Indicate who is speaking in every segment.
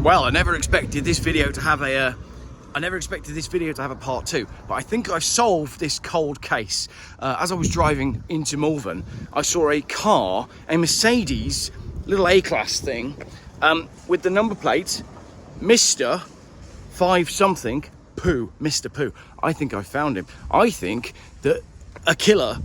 Speaker 1: Well, I never expected this video to have a part two, but I think I've solved this cold case. As I was driving into Malvern, I saw a car, a Mercedes, little A-class thing, with the number plate, Mr. 5 something, Pooh, Mr. Pooh. I think I found him. I think that a killer,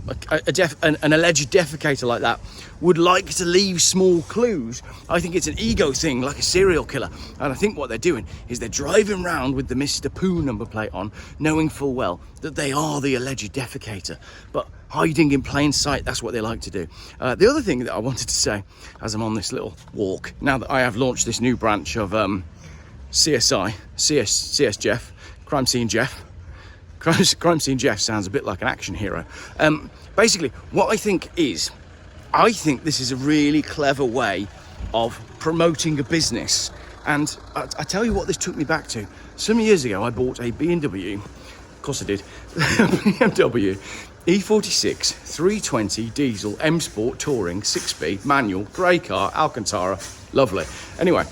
Speaker 1: an alleged defecator like that, would like to leave small clues. I think it's an ego thing, like a serial killer. And I think what they're doing is they're driving around with the Mr. Pooh number plate on, knowing full well that they are the alleged defecator, but hiding in plain sight. That's what they like to do. The other thing that I wanted to say as I'm on this little walk, now that I have launched this new branch of CS Geoff, Crime Scene Geoff. Crime Scene Geoff sounds a bit like an action hero. Basically, what I think this is a really clever way of promoting a business. And I tell you what this took me back to. Some years ago, I bought a BMW, of course I did, BMW E46 320 diesel M Sport Touring 6-speed manual grey car, Alcantara, lovely. Anyway,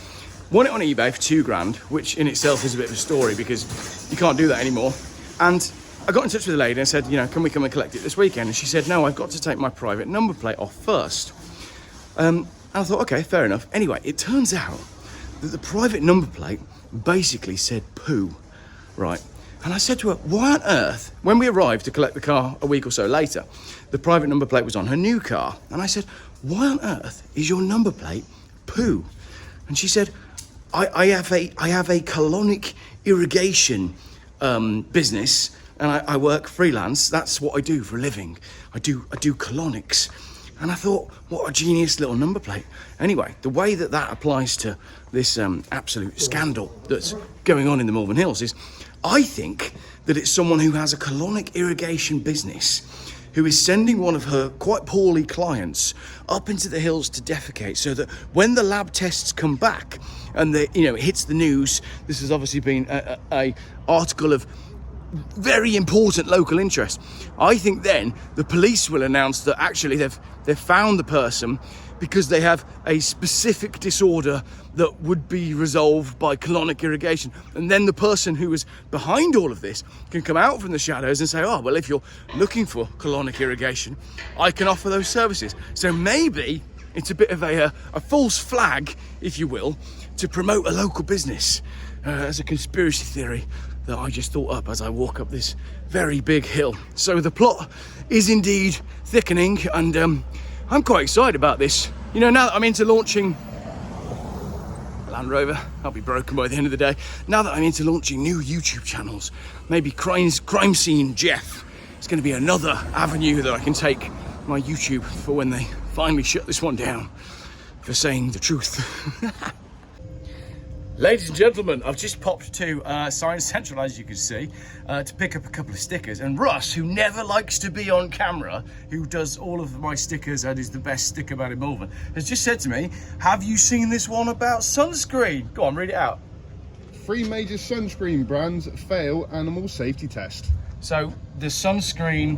Speaker 1: won it on eBay for £2,000, which in itself is a bit of a story because you can't do that anymore. And I got in touch with the lady and said, you know, can we come and collect it this weekend? And she said, no, I've got to take my private number plate off first. And I thought, okay, fair enough. Anyway, it turns out that the private number plate basically said Pooh, right? And I said to her, why on earth, when we arrived to collect the car a week or so later, the private number plate was on her new car. And I said, why on earth is your number plate Pooh? And she said, I have a colonic irrigation business, and I work freelance. That's what I do for a living. I do colonics. And I thought, what a genius little number plate. Anyway, the way that applies to this absolute scandal that's going on in the Malvern Hills is, I think that it's someone who has a colonic irrigation business who is sending one of her quite poorly clients up into the hills to defecate, so that when the lab tests come back and it hits the news, this has obviously been a article of very important local interest. I think then the police will announce that actually they've found the person because they have a specific disorder that would be resolved by colonic irrigation. And then the person who was behind all of this can come out from the shadows and say, oh, well, if you're looking for colonic irrigation, I can offer those services. So maybe it's a bit of a false flag, if you will, to promote a local business as a conspiracy theory that I just thought up as I walk up this very big hill. So the plot is indeed thickening, and I'm quite excited about this. You know, now that I'm into launching Land Rover, I'll be broken by the end of the day. Now that I'm into launching new YouTube channels, maybe Crime Scene Geoff, it's going to be another avenue that I can take my YouTube for when they finally shut this one down for saying the truth. Ladies and gentlemen, I've just popped to Science Central, as you can see, to pick up a couple of stickers. And Russ, who never likes to be on camera, who does all of my stickers and is the best sticker man in Malvern, has just said to me, have you seen this one about sunscreen? Go on, read it out.
Speaker 2: 3 major sunscreen brands fail animal safety test.
Speaker 1: So the sunscreen,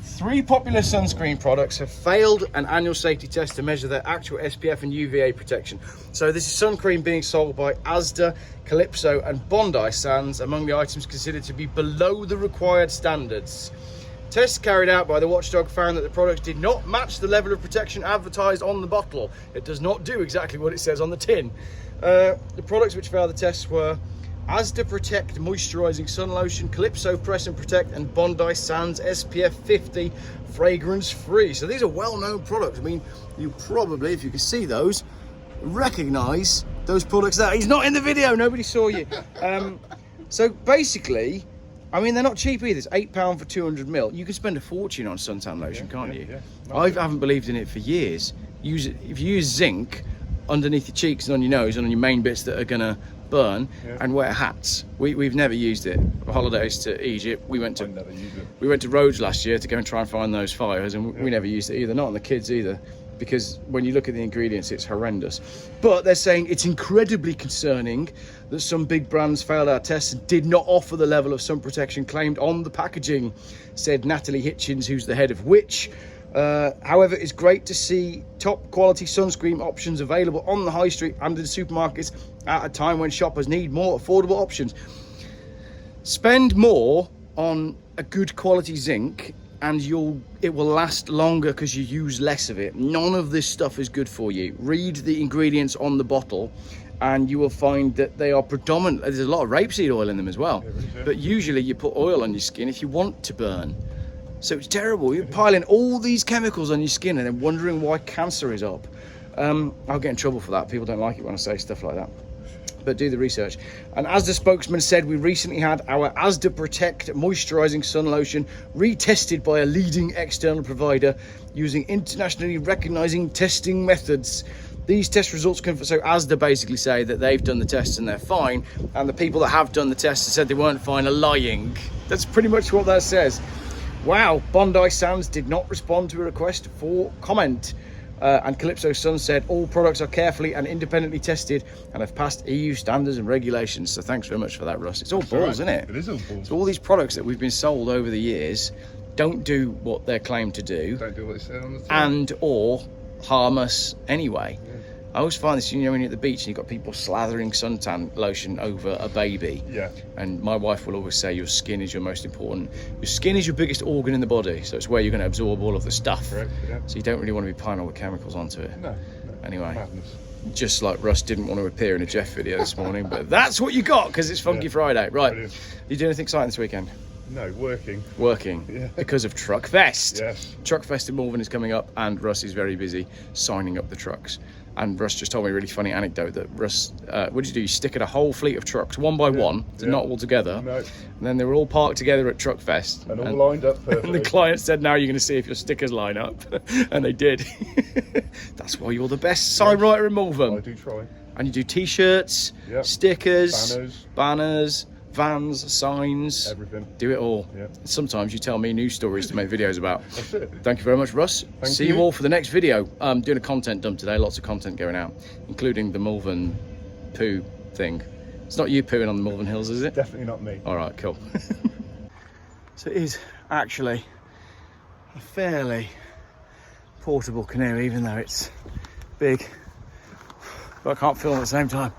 Speaker 1: 3 popular sunscreen products have failed an annual safety test to measure their actual SPF and UVA protection. So this is sun cream being sold by Asda, Calypso and Bondi Sands, among the items considered to be below the required standards. Tests carried out by the watchdog found that the products did not match the level of protection advertised on the bottle. It does not do exactly what it says on the tin. The products which failed the tests were Asda Protect Moisturising Sun Lotion, Calypso Press and Protect, and Bondi Sands SPF 50 fragrance free. So these are well-known products. I mean, you probably, if you can see those, recognise those products there. He's not in the video, nobody saw you. So basically, I mean, they're not cheap either. It's £8 for 200ml. You can spend a fortune on suntan lotion, can't you? Yeah. I haven't believed in it for years. If you use zinc underneath your cheeks and on your nose and on your main bits that are gonna burn, and wear hats. We've never used it. Holidays to Egypt, we went to Rhodes last year to go and try and find those fires, and we never used it either, not on the kids either, because when you look at the ingredients, it's horrendous. But they're saying it's incredibly concerning that some big brands failed our tests and did not offer the level of sun protection claimed on the packaging, said Natalie Hitchens, who's the head of Which, However, it's great to see top quality sunscreen options available on the high street and in supermarkets at a time when shoppers need more affordable options. Spend more on a good quality zinc and it will last longer because you use less of it. None of this stuff is good for you. Read the ingredients on the bottle and you will find that they are predominant. There's a lot of rapeseed oil in them as well. But usually you put oil on your skin if you want to burn. So it's terrible. You're piling all these chemicals on your skin and then wondering why cancer is up. I'll get in trouble for that. People don't like it when I say stuff like that. But do the research. And as the spokesman said, we recently had our Asda Protect moisturising sun lotion retested by a leading external provider using internationally recognising testing methods. These test results confirm, so Asda basically say that they've done the tests and they're fine, and the people that have done the tests and said they weren't fine are lying. That's pretty much what that says. Wow, Bondi Sands did not respond to a request for comment. And Calypso Sun said all products are carefully and independently tested and have passed EU standards and regulations. So thanks very much for that, Russ. It's all balls, isn't it?
Speaker 2: It is all balls. So
Speaker 1: all these products that we've been sold over the years don't do what they're claimed to do.
Speaker 2: Don't do what they say on the tin.
Speaker 1: And or harm us anyway. Yeah. I always find this, you know, when you're at the beach and you've got people slathering suntan lotion over a baby.
Speaker 2: Yeah.
Speaker 1: And my wife will always say your skin is your most important. Your skin is your biggest organ in the body, so it's where you're going to absorb all of the stuff.
Speaker 2: Correct, yeah.
Speaker 1: So you don't really want to be piling all the chemicals onto it.
Speaker 2: No.
Speaker 1: Anyway,
Speaker 2: Madness.
Speaker 1: Just like Russ didn't want to appear in a Geoff video this morning, but that's what you got because it's Funky Friday. Right.
Speaker 2: Brilliant.
Speaker 1: You doing anything exciting this weekend?
Speaker 2: No, working.
Speaker 1: Working?
Speaker 2: Yeah.
Speaker 1: Because of Truck Fest.
Speaker 2: Yes.
Speaker 1: Truck Fest in Malvern is coming up and Russ is very busy signing up the trucks. And Russ just told me a really funny anecdote that Russ, what did you do? You stick at a whole fleet of trucks, one by one, not all together.
Speaker 2: No.
Speaker 1: And then they were all parked together at Truck Fest.
Speaker 2: And all lined up perfectly.
Speaker 1: And the client said, now you're going to see if your stickers line up. And they did. That's why you're the best sign writer in Malvern.
Speaker 2: I do try.
Speaker 1: And you do T-shirts, stickers, banners, vans, signs,
Speaker 2: everything.
Speaker 1: Do it all.
Speaker 2: Yeah.
Speaker 1: Sometimes you tell me news stories to make videos about.
Speaker 2: That's it.
Speaker 1: Thank you very much, Russ. See you all for the next video. I'm doing a content dump today, lots of content going out, including the Malvern poo thing. It's not you pooing on the Malvern Hills, is it?
Speaker 2: Definitely not me.
Speaker 1: All right, cool. So it is actually a fairly portable canoe, even though it's big, but I can't film at the same time.